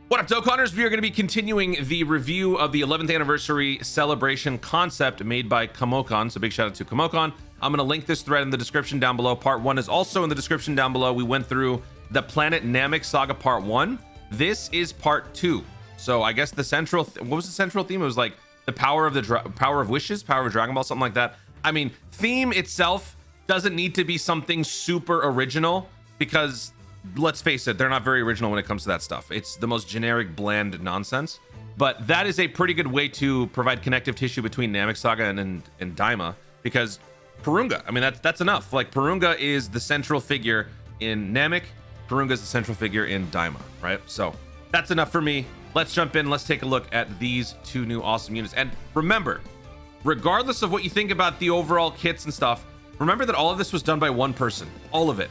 What up, Dokkanners? We are going to be continuing the review of the 11th anniversary celebration concept made by KAMOKKAN. So big shout out to KAMOKKAN. I'm going to link this thread in the description down below. Part 1 is also in the description down below. We went through the Planet Namek Saga Part 1. This is Part 2. So I guess the central, what was the central theme? It was like the power of power of wishes, power of Dragon Ball, something like that. I mean, theme itself doesn't need to be something super original because let's face it, they're not very original when it comes to that stuff. It's the most generic, bland nonsense. But that is a pretty good way to provide connective tissue between Namek Saga and Daima, because Porunga, I mean, that's enough. Like, Porunga is the central figure in Namek. Porunga is the central figure in Daima, right? So that's enough for me. Let's jump in. Let's take a look at these two new awesome units. And remember, regardless of what you think about the overall kits and stuff, remember that all of this was done by one person. All of it.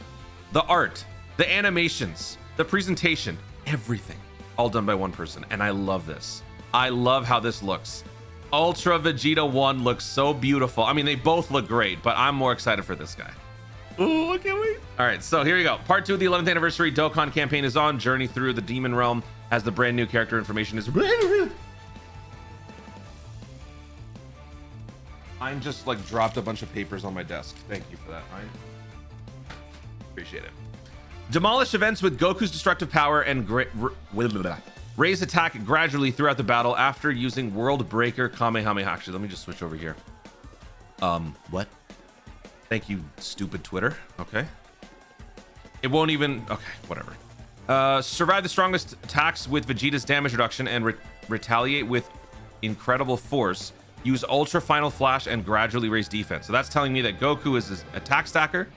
The art, the animations, the presentation, everything, all done by one person. And I love this. I love how this looks. Ultra Vegeta 1 looks so beautiful. I mean, they both look great, but I'm more excited for this guy. Oh, I can't wait. All right, so here we go. Part 2 of the 11th anniversary Dokkan campaign is on. Journey through the Demon Realm as the brand new character information is... I just like dropped a bunch of papers on my desk. Thank you for that, Ryan. Appreciate it. Demolish events with Goku's destructive power and raise attack gradually throughout the battle after using World Breaker Kamehameha. Actually, let me just switch over here. What? Thank you, stupid Twitter. Okay. It won't even... Okay, whatever. Survive the strongest attacks with Vegeta's damage reduction and retaliate with incredible force. Use Ultra Final Flash and gradually raise defense. So that's telling me that Goku is his attack stacker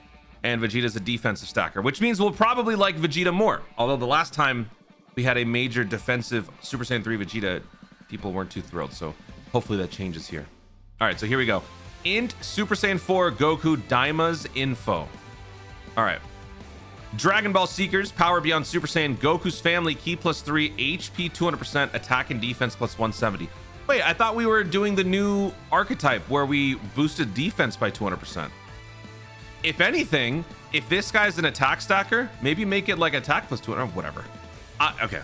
and Vegeta's a defensive stacker, which means we'll probably like Vegeta more. Although the last time we had a major defensive Super Saiyan 3 Vegeta, people weren't too thrilled. So hopefully that changes here. All right, so here we go. Int Super Saiyan 4 Goku Daima's Info. All right. Dragon Ball Seekers, power beyond Super Saiyan Goku's family, key +3, HP 200%, attack and defense +170. Wait, I thought we were doing the new archetype where we boosted defense by 200%. If anything, if this guy's an attack stacker, maybe make it like attack +200, whatever. Okay.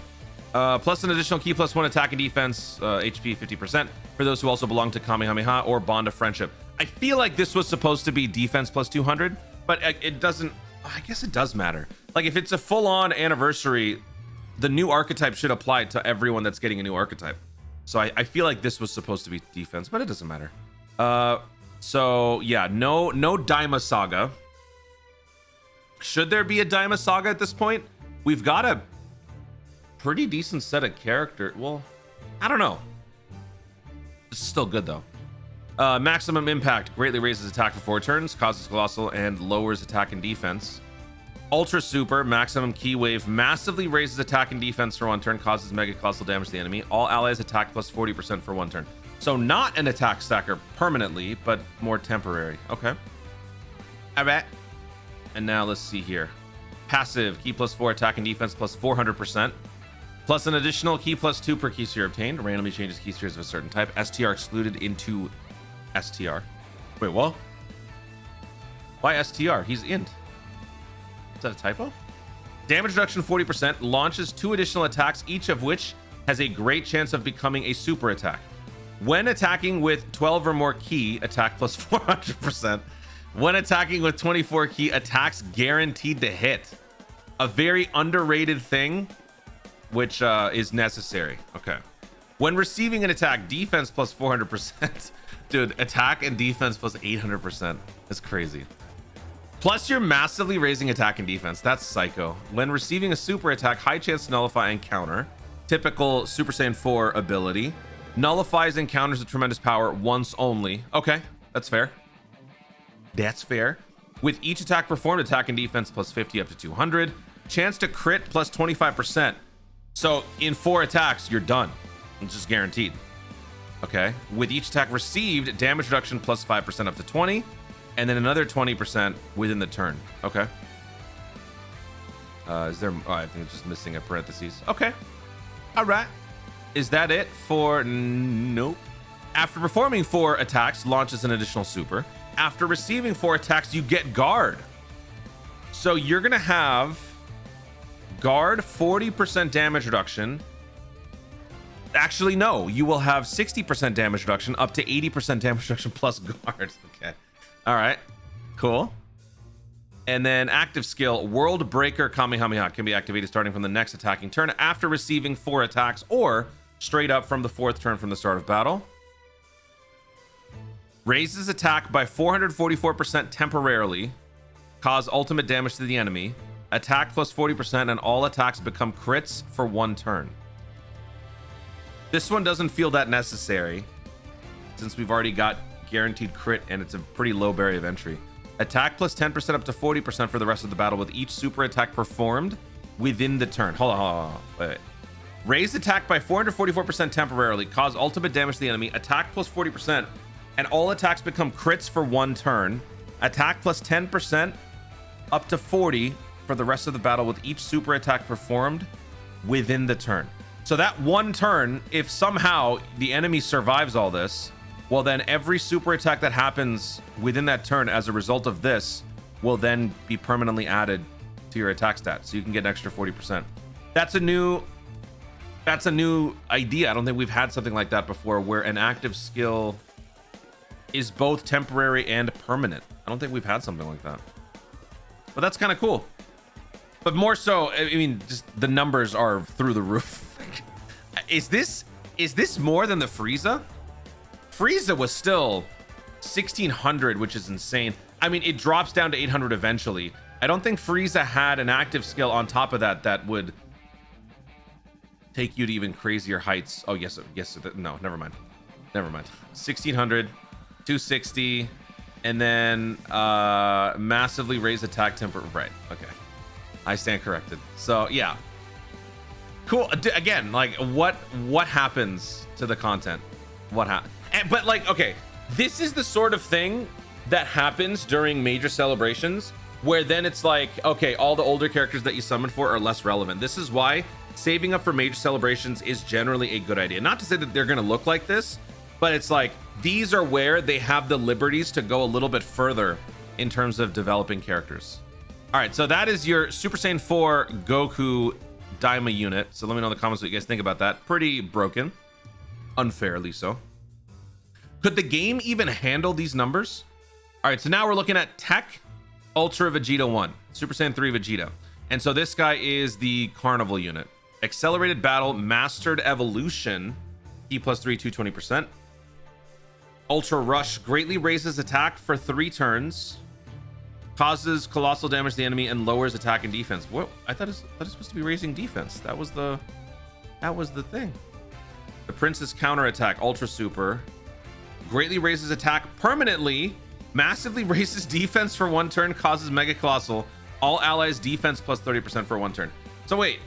Plus an additional key +1 attack and defense, HP 50% for those who also belong to Kamehameha or Bond of Friendship. I feel like this was supposed to be defense +200, but it doesn't. I guess it does matter. Like, if it's a full-on anniversary, the new archetype should apply to everyone that's getting a new archetype. So I feel like this was supposed to be defense, but it doesn't matter. So yeah, no Daima Saga. Should there be a Daima Saga at this point? We've got a pretty decent set of character. Well, I don't know. This is still good though. Maximum impact greatly raises attack for 4 turns, causes colossal and lowers attack and defense. Ultra Super maximum key wave massively raises attack and defense for 1 turn, causes mega colossal damage to the enemy. All allies attack +40% for 1 turn. So not an attack stacker permanently, but more temporary. Okay. All right. And now let's see here. Passive key +4 attack and defense +400%. Plus an additional key +2 per key sphere obtained. Randomly changes key spheres of a certain type. STR excluded into STR. Wait, what? Why STR? He's int. Is that a typo? Damage reduction 40%. Launches 2 additional attacks, each of which has a great chance of becoming a super attack. When attacking with 12 or more key, attack +400%. When attacking with 24 key, attacks guaranteed to hit. A very underrated thing, which is necessary. Okay. When receiving an attack, defense +400%. Dude, attack and defense +800%. That's crazy. Plus, you're massively raising attack and defense. That's psycho. When receiving a super attack, high chance to nullify and counter. Typical Super Saiyan 4 ability. Nullifies and counters with tremendous power once only. Okay, that's fair. That's fair. With each attack performed, attack and defense +50 up to 200. Chance to crit +25%. So in 4 attacks, you're done. It's just guaranteed. Okay. With each attack received, damage reduction +5% up to 20. And then another 20% within the turn. Okay. Is there... Oh, I think it's just missing a parentheses. Okay. All right. Is that it for... Nope. After performing 4 attacks, launches an additional super. After receiving 4 attacks, you get guard. So you're going to have guard 40% damage reduction Actually, no. You will have 60% damage reduction up to 80% damage reduction plus guard. Okay. All right. Cool. And then active skill, World Breaker Kamehameha can be activated starting from the next attacking turn after receiving 4 attacks or straight up from the 4th turn from the start of battle. Raises attack by 444% temporarily. Cause ultimate damage to the enemy. Attack plus 40% and all attacks become crits for 1 turn. This one doesn't feel that necessary since we've already got guaranteed crit and it's a pretty low barrier of entry. Attack plus 10% up to 40% for the rest of the battle with each super attack performed within the turn. Hold on. Wait. Raise attack by 444% temporarily. Cause ultimate damage to the enemy. Attack plus 40%. And all attacks become crits for 1 turn. Attack plus 10% up to 40 for the rest of the battle with each super attack performed within the turn. So that 1 turn, if somehow the enemy survives all this, well, then every super attack that happens within that turn as a result of this will then be permanently added to your attack stat. So you can get an extra 40%. That's a new idea. I don't think we've had something like that before where an active skill is both temporary and permanent. I don't think we've had something like that. But that's kind of cool. But more so, I mean, just the numbers are through the roof. Is this more than the Frieza? Frieza was still 1600, which is insane. I mean, it drops down to 800 eventually. I don't think Frieza had an active skill on top of that that would take you to even crazier heights. Oh, yes. No, never mind. 1600, 260, and then massively raise attack temper. Right. Okay. I stand corrected. So, yeah. Cool. Again, like, what happens to the content? What happens? But like, okay, this is the sort of thing that happens during major celebrations where then it's like, okay, all the older characters that you summoned for are less relevant. This is why saving up for major celebrations is generally a good idea. Not to say that they're going to look like this, but it's like these are where they have the liberties to go a little bit further in terms of developing characters. All right, so that is your Super Saiyan 4 Goku Daima unit. So let me know in the comments what you guys think about that. Pretty broken, unfairly so. Could the game even handle these numbers? All right, so now we're looking at Tech Ultra Vegeta 1, Super Saiyan 3 Vegeta. And so this guy is the Carnival unit. Accelerated Battle, Mastered Evolution, E plus 3, 220%. Ultra Rush, greatly raises attack for 3 turns. Causes colossal damage to the enemy and lowers attack and defense. What? I thought it's supposed to be raising defense. That was the thing. The Princess Counterattack, Ultra Super. Greatly raises attack permanently, massively raises defense for 1 turn, causes Mega Colossal, all allies defense plus 30% for 1 turn. So wait,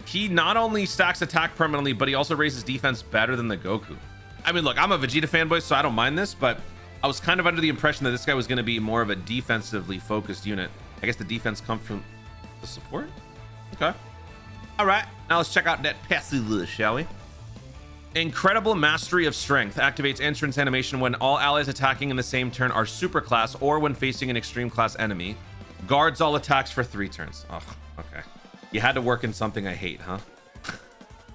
he not only stacks attack permanently, but he also raises defense better than the Goku. I mean, look, I'm a Vegeta fanboy, so I don't mind this, but I was kind of under the impression that this guy was going to be more of a defensively focused unit. I guess the defense comes from the support? Okay. All right, now let's check out that passive, shall we? Incredible Mastery of Strength activates entrance animation when all allies attacking in the same turn are super class or when facing an extreme class enemy. Guards all attacks for 3 turns. Oh, okay. You had to work in something I hate, huh?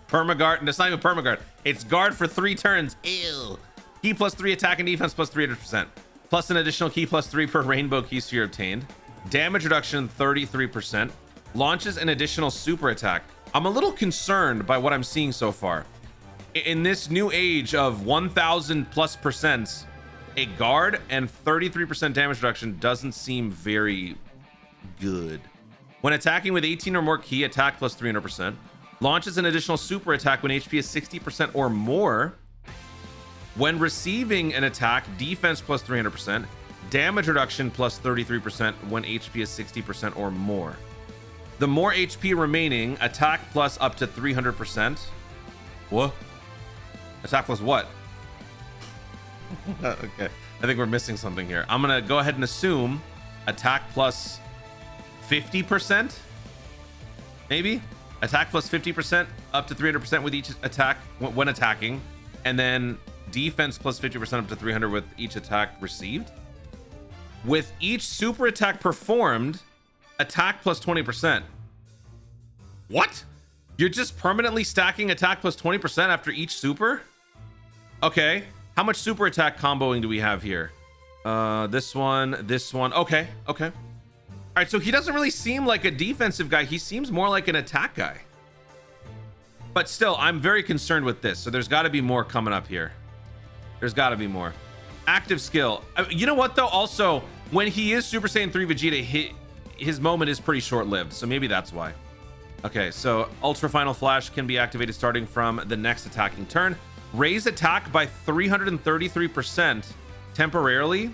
Permaguard, and it's not even Permaguard. It's guard for 3 turns. Ew. Key plus 3 attack and defense plus 300%. Plus an additional key plus 3 per rainbow key sphere obtained. Damage reduction 33%. Launches an additional super attack. I'm a little concerned by what I'm seeing so far. In this new age of 1000+%, a guard and 33% damage reduction doesn't seem very good. When attacking with 18 or more key, attack plus 300%. Launches an additional super attack when HP is 60% or more. When receiving an attack, defense plus 300%. Damage reduction plus 33% when HP is 60% or more. The more HP remaining, attack plus up to 300%. What? Attack plus what? Okay, I think we're missing something here. I'm gonna go ahead and assume attack plus 50%, maybe? Attack plus 50% up to 300% with each attack when attacking, and then defense plus 50% up to 300 with each attack received. With each super attack performed, attack plus 20%. What? You're just permanently stacking attack plus 20% after each super? Okay. How much super attack comboing do we have here? This one. Okay. Okay. All right. So he doesn't really seem like a defensive guy. He seems more like an attack guy. But still, I'm very concerned with this. So there's got to be more coming up here. There's got to be more. Active skill. You know what, though? Also, when he is Super Saiyan 3 Vegeta, his moment is pretty short-lived. So maybe that's why. Okay, so Ultra Final Flash can be activated starting from the next attacking turn. Raise attack by 333% temporarily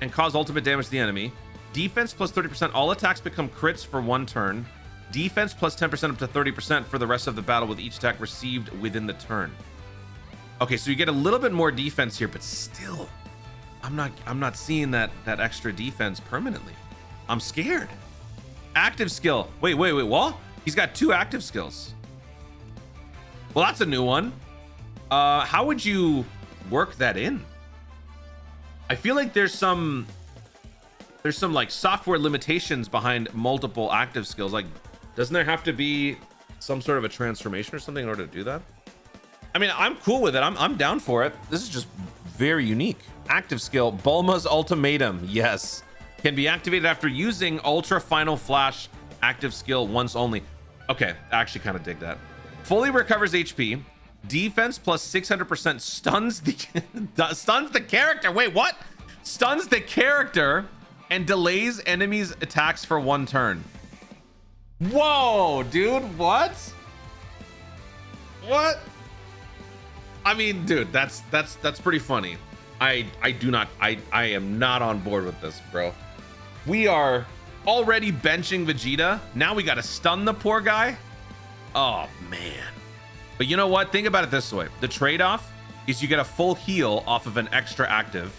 and cause ultimate damage to the enemy. Defense plus 30%. All attacks become crits for 1 turn. Defense plus 10% up to 30% for the rest of the battle with each attack received within the turn. Okay, so you get a little bit more defense here, but still, I'm not seeing that extra defense permanently. I'm scared. Active skill. Wait, what? He's got 2 active skills. Well, that's a new one. How would you work that in? I feel like there's some like software limitations behind multiple active skills. Like, doesn't there have to be some sort of a transformation or something in order to do that? I mean, I'm cool with it. I'm down for it. This is just very unique. Active skill, Bulma's Ultimatum. Yes. Can be activated after using Ultra Final Flash active skill once only. Okay, I actually kind of dig that. Fully recovers HP. Defense plus 600% stuns the character. Wait, what? Stuns the character and delays enemies' attacks for 1 turn. Whoa, dude, what? What? I mean, dude, that's pretty funny. I am not on board with this, bro. We are already benching Vegeta. Now we got to stun the poor guy. Oh, man. But you know what? Think about it this way. The trade-off is you get a full heal off of an extra active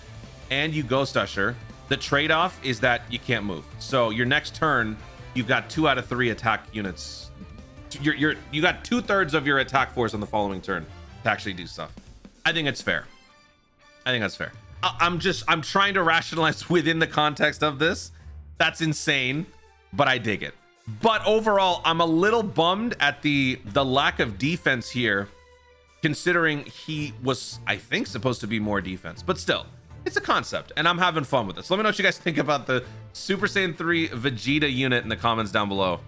and you Ghost Usher. The trade-off is that you can't move. So your next turn, you've got 2 out of 3 attack units. You got 2/3 of your attack force on the following turn to actually do stuff. I think it's fair. I think that's fair. I'm trying to rationalize within the context of this. That's insane, but I dig it. But overall, I'm a little bummed at the lack of defense here, considering he was, I think, supposed to be more defense. But still, it's a concept, and I'm having fun with this. Let me know what you guys think about the Super Saiyan 3 Vegeta unit in the comments down below.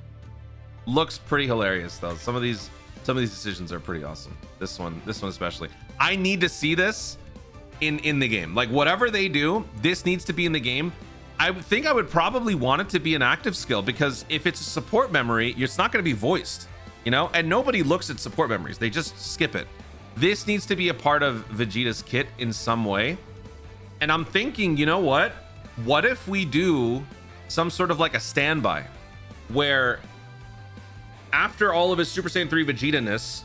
Looks pretty hilarious, though. Some of these decisions are pretty awesome. This one especially. I need to see this in the game. Like, whatever they do, this needs to be in the game. I think I would probably want it to be an active skill, because if it's a support memory, it's not going to be voiced, you know, and nobody looks at support memories. They just skip it. This needs to be a part of Vegeta's kit in some way. And I'm thinking, you know what? What if we do some sort of like a standby where after all of his Super Saiyan 3 Vegeta-ness,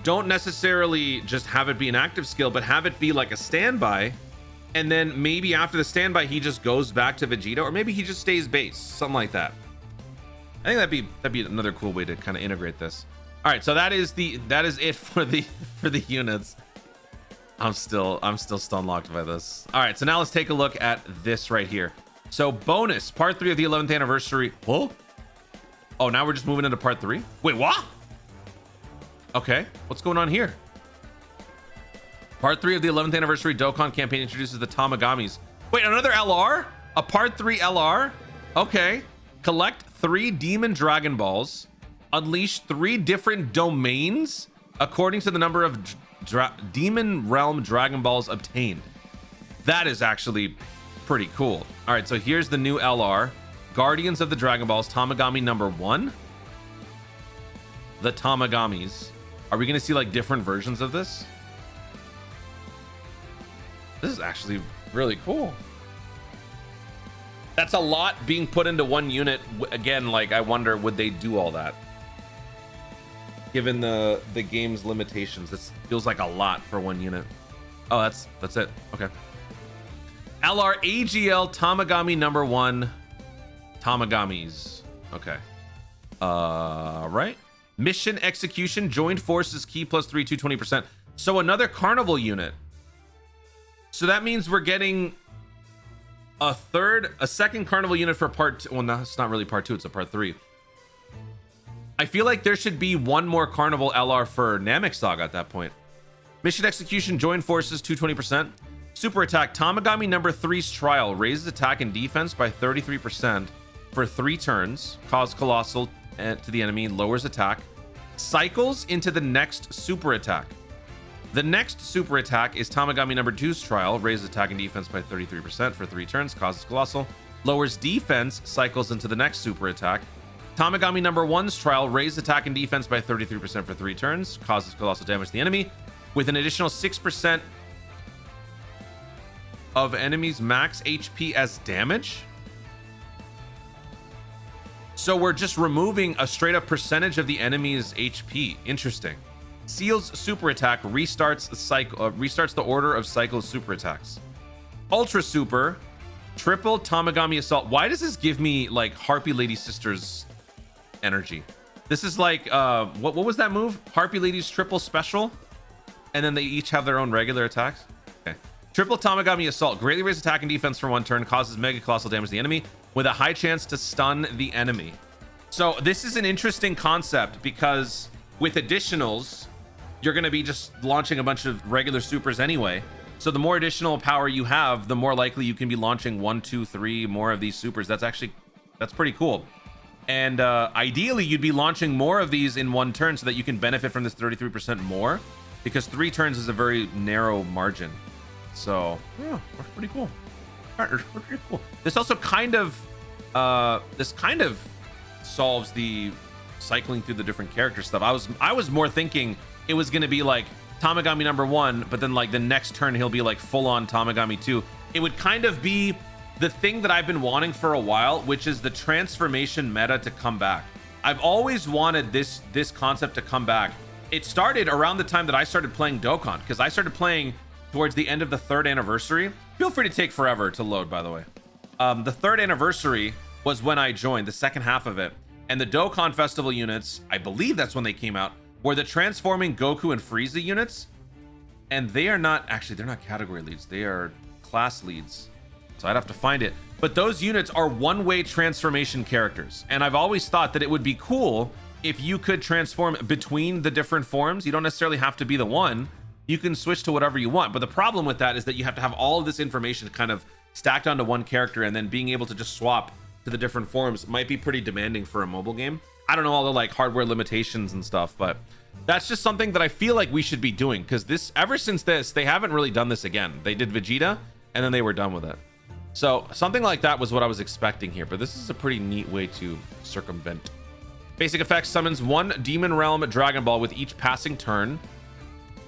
don't necessarily just have it be an active skill, but have it be like a standby. And then maybe after the standby, he just goes back to Vegeta, or maybe he just stays base, something like that. I think that'd be another cool way to kind of integrate this. All right, so that is it for the units. I'm still stun locked by this. All right, so now let's take a look at this right here. So bonus part 3 of the 11th anniversary. Whoa. Oh, now we're just moving into part 3. Wait, what? Okay, what's going on here? Part 3 of the 11th anniversary Dokkan campaign introduces the Tomagamis. Wait, another LR? A part 3 LR? Okay. Collect 3 Demon Dragon Balls. Unleash 3 different domains according to the number of Demon Realm Dragon Balls obtained. That is actually pretty cool. All right, so here's the new LR. Guardians of the Dragon Balls, Tomagami number 1. The Tomagamis. Are we going to see like different versions of this? This is actually really cool. That's a lot being put into one unit. Again, like, I wonder, would they do all that? Given the game's limitations, this feels like a lot for one unit. Oh, that's it. Okay. LR AGL Tomagami number 1. Tomagamis. Okay. Right. Mission execution. Joined forces key plus 3 to 20%. So another carnival unit. So that means we're getting a second carnival unit for part 2. Well, no, it's not really part 2, it's a part 3. I feel like there should be one more Carnival LR for Namek Saga at that point. Mission execution, join forces, 220%. Super attack, Tomagami number 3's trial. Raises attack and defense by 33% for 3 turns. Cause colossal to the enemy, lowers attack. Cycles into the next super attack. The next super attack is Tomagami number 2's trial. Raises attack and defense by 33% for 3 turns. Causes colossal. Lowers defense, cycles into the next super attack. Tomagami number 1's trial. Raises attack and defense by 33% for 3 turns. Causes colossal damage to the enemy. With an additional 6% of enemies' max HP as damage. So we're just removing a straight up percentage of the enemy's HP. Interesting. Seal's super attack restarts the order of Cycle's super attacks. Ultra super, triple Tomagami assault. Why does this give me like Harpy Lady Sisters energy? This is like what was that move? Harpy Lady's triple special, and then they each have their own regular attacks. Okay. Triple Tomagami assault greatly raises attack and defense for 1 turn, causes mega colossal damage to the enemy with a high chance to stun the enemy. So this is an interesting concept because with additionals, you're going to be just launching a bunch of regular supers anyway. So the more additional power you have, the more likely you can be launching 1, 2, 3 more of these supers. That's pretty cool. And ideally, you'd be launching more of these in 1 turn so that you can benefit from this 33% more, because 3 turns is a very narrow margin. So yeah, that's pretty cool. Pretty cool. This also kind of solves the cycling through the different character stuff. I was more thinking it was gonna be like Tomagami number 1, but then like the next turn he'll be like full on Tomagami 2. It would kind of be the thing that I've been wanting for a while, which is the transformation meta to come back. I've always wanted this concept to come back. It started around the time that I started playing Dokkan, because I started playing towards the end of the 3rd anniversary. Feel free to take forever to load, by the way. The 3rd anniversary was when I joined, the second half of it. And the Dokkan Festival units, I believe that's when they came out, were the transforming Goku and Frieza units. And they are not, actually, they're not category leads. They are class leads. So I'd have to find it. But those units are one-way transformation characters. And I've always thought that it would be cool if you could transform between the different forms. You don't necessarily have to be the one. You can switch to whatever you want. But the problem with that is that you have to have all of this information kind of stacked onto one character, and then being able to just swap to the different forms might be pretty demanding for a mobile game. I don't know all the like hardware limitations and stuff, but that's just something that I feel like we should be doing, because ever since this, they haven't really done this again. They did Vegeta and then they were done with it. So something like that was what I was expecting here, but this is a pretty neat way to circumvent. Basic effects: summons 1 Demon Realm Dragon Ball with each passing turn.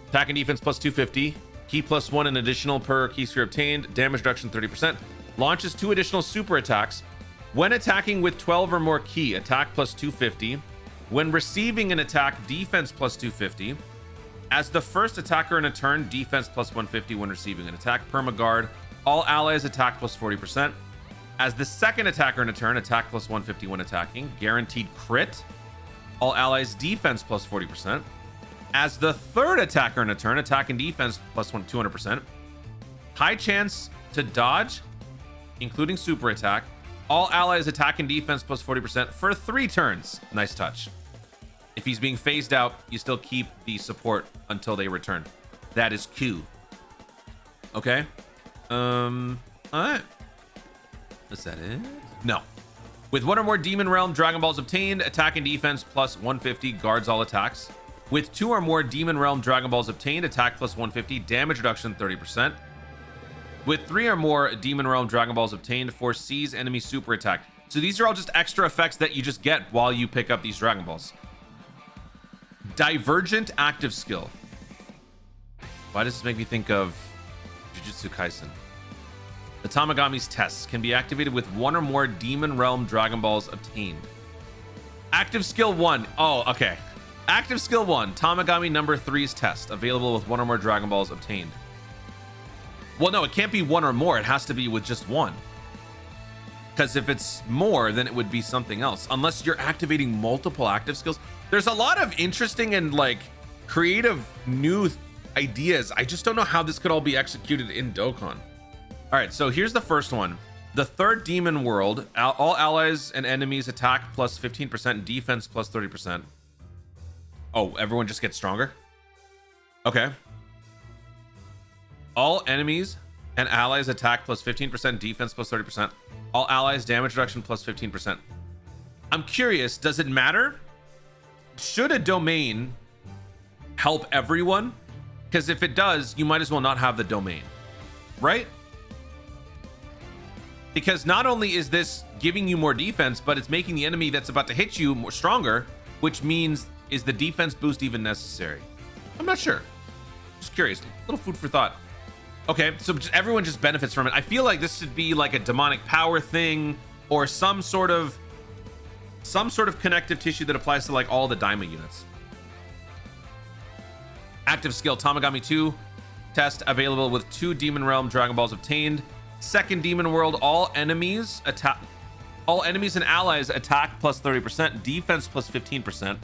Attack and defense plus 250. Key plus 1 an additional per key sphere obtained. Damage reduction 30%. Launches 2 additional super attacks. When attacking with 12 or more key, attack plus 250. When receiving an attack, defense plus 250. As the first attacker in a turn, defense plus 150 when receiving an attack. Permaguard. All allies attack plus 40%. As the second attacker in a turn, attack plus 150 when attacking. Guaranteed crit. All allies defense plus 40%. As the third attacker in a turn, attack and defense plus 200%. High chance to dodge, including super attack. All allies attack and defense plus 40% for 3 turns. Nice touch. If he's being phased out, you still keep the support until they return. That is Q. Okay. All right. Is that it? No. With 1 or more Demon Realm Dragon Balls obtained, attack and defense plus 150 guards all attacks. With 2 or more Demon Realm Dragon Balls obtained, attack plus 150, damage reduction 30%. With 3 or more Demon Realm Dragon Balls obtained, foresees enemy super attack. So these are all just extra effects that you just get while you pick up these Dragon Balls. Divergent active skill. Why does this make me think of Jujutsu Kaisen? The Tamagami's tests can be activated with 1 or more Demon Realm Dragon Balls obtained. Active skill 1. Oh, okay. Active skill 1, Tomagami number 3's test, available with 1 or more Dragon Balls obtained. Well, no, it can't be 1 or more. It has to be with just 1. Because if it's more, then it would be something else. Unless you're activating multiple active skills. There's a lot of interesting and like creative new ideas. I just don't know how this could all be executed in Dokkan. All right, so here's the first one. The third demon world, all allies and enemies attack plus 15%, defense plus 30%. Oh, everyone just gets stronger? Okay. All enemies and allies attack plus 15%, defense plus 30%. All allies damage reduction plus 15%. I'm curious, does it matter? Should a domain help everyone? Because if it does, you might as well not have the domain, right? Because not only is this giving you more defense, but it's making the enemy that's about to hit you more stronger, which means, is the defense boost even necessary? I'm not sure. Just curious. A little food for thought. Okay, so everyone just benefits from it. I feel like this should be like a demonic power thing, or some sort of connective tissue that applies to like all the Daima units. Active skill Tomagami 2 test available with 2 Demon Realm Dragon Balls obtained. Second Demon World, all enemies and allies attack plus 30%, defense plus 15%.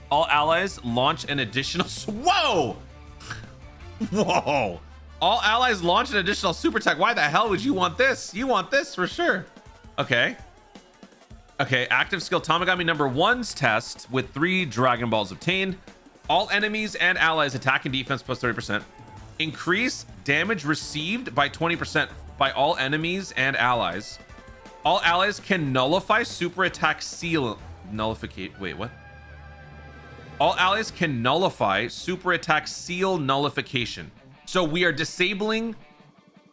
All allies launch an additional whoa! Whoa! All allies launch an additional super attack. Why the hell would you want this? You want this for sure. Okay. Okay, active skill Tomagami number 1's test with 3 Dragon Balls obtained. All enemies and allies attack and defense plus 30%. Increase damage received by 20% by all enemies and allies. All allies can nullify super attack seal nullification. Wait, what? All allies can nullify super attack seal nullification. So we are disabling.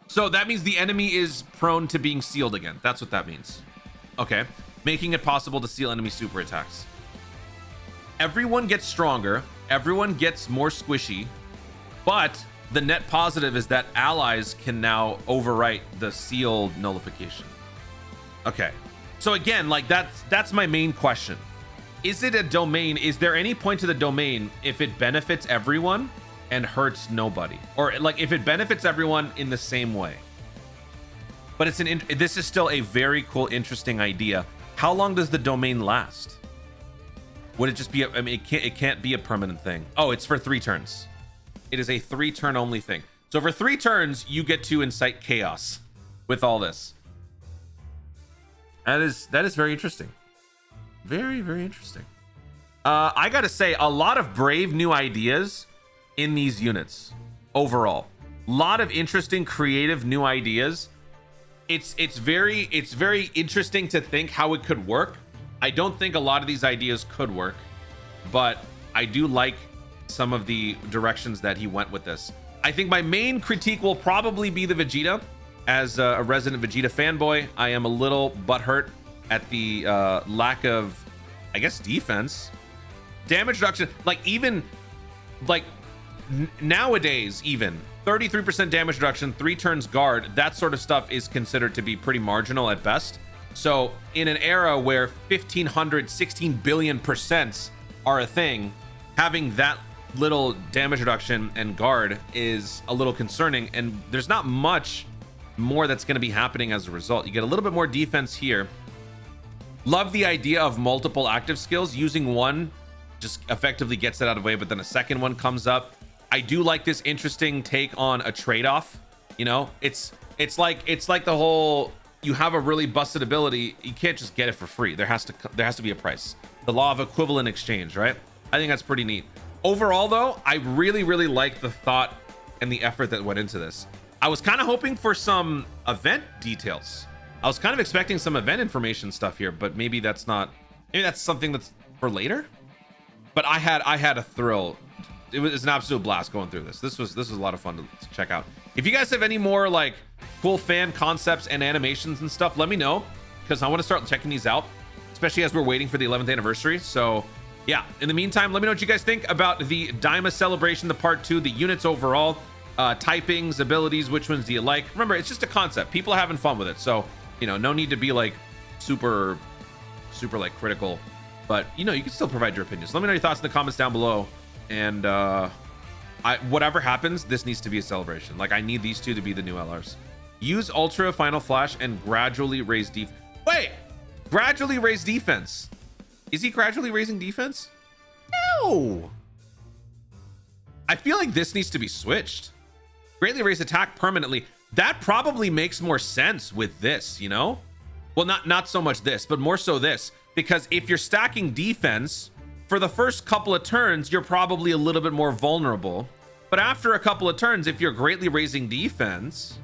So that means the enemy is prone to being sealed again. That's what that means. Okay. Making it possible to seal enemy super attacks. Everyone gets stronger. Everyone gets more squishy. But the net positive is that allies can now overwrite the seal nullification. Okay. So again, like that's my main question. Is it a domain? Is there any point to the domain if it benefits everyone and hurts nobody? Or like if it benefits everyone in the same way? But this is still a very cool, interesting idea. How long does the domain last? Would it just be I mean, it can't be a permanent thing. Oh, it's for 3 turns. It is a 3-turn only thing. So for 3 turns, you get to incite chaos with all this. That is very interesting. Very, very interesting. I gotta say, a lot of brave new ideas in these units overall. A lot of interesting, creative new ideas. It's very interesting to think how it could work. I don't think a lot of these ideas could work, but I do like some of the directions that he went with this. I think my main critique will probably be the Vegeta. As a resident Vegeta fanboy, I am a little butthurt at the lack of, I guess, defense. Damage reduction, like even like nowadays, even 33% damage reduction, 3 turns guard, that sort of stuff is considered to be pretty marginal at best. So in an era where 1500, 16 billion percents are a thing, having that little damage reduction and guard is a little concerning, and there's not much more that's going to be happening as a result. You get a little bit more defense here. Love the idea of multiple active skills. Using one just effectively gets it out of the way, but then a second one comes up. I do like this interesting take on a trade-off. You know, it's like the whole, you have a really busted ability, you can't just get it for free. There has to be a price. The law of equivalent exchange, right? I think that's pretty neat. Overall though, I really like the thought and the effort that went into this. I was kind of hoping for some event details. I was kind of expecting some event information stuff here, but maybe that's not, maybe that's something that's for later. But I had a thrill. It was an absolute blast going through this. This was a lot of fun to check out. If you guys have any more like cool fan concepts and animations and stuff, let me know, because I want to start checking these out, especially as we're waiting for the 11th anniversary. So yeah, in the meantime, let me know what you guys think about the Daima celebration, the part 2, the units overall, typings, abilities, which ones do you like? Remember, it's just a concept. People are having fun with it. So, you know, no need to be like super like critical, but you know, you can still provide your opinions. Let me know your thoughts in the comments down below. And whatever happens, this needs to be a celebration. Like, I need these two to be the new LRs. Use Ultra Final Flash and gradually raise wait, gradually raise defense. Is he gradually raising defense? No. I feel like this needs to be switched. Greatly raise attack permanently. That probably makes more sense with this, you know? Well, not so much this, but more so this. Because if you're stacking defense, for the first couple of turns, you're probably a little bit more vulnerable. But after a couple of turns, if you're greatly raising defense,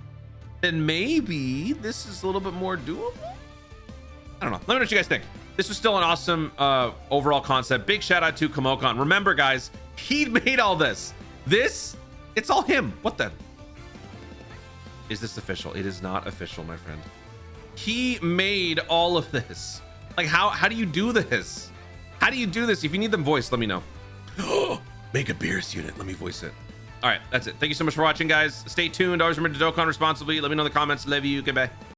then maybe this is a little bit more doable. I don't know. Let me know what you guys think. This was still an awesome overall concept. Big shout out to KAMOKKAN. Remember, guys, he made all this. It's all him. What the? Is this official? It is not official, my friend. He made all of this. Like, how do you do this? How do you do this? If you need them voiced, let me know. Make a Beerus unit. Let me voice it. All right, that's it. Thank you so much for watching, guys. Stay tuned. Always remember to Dokkan responsibly. Let me know in the comments. Love you. Goodbye.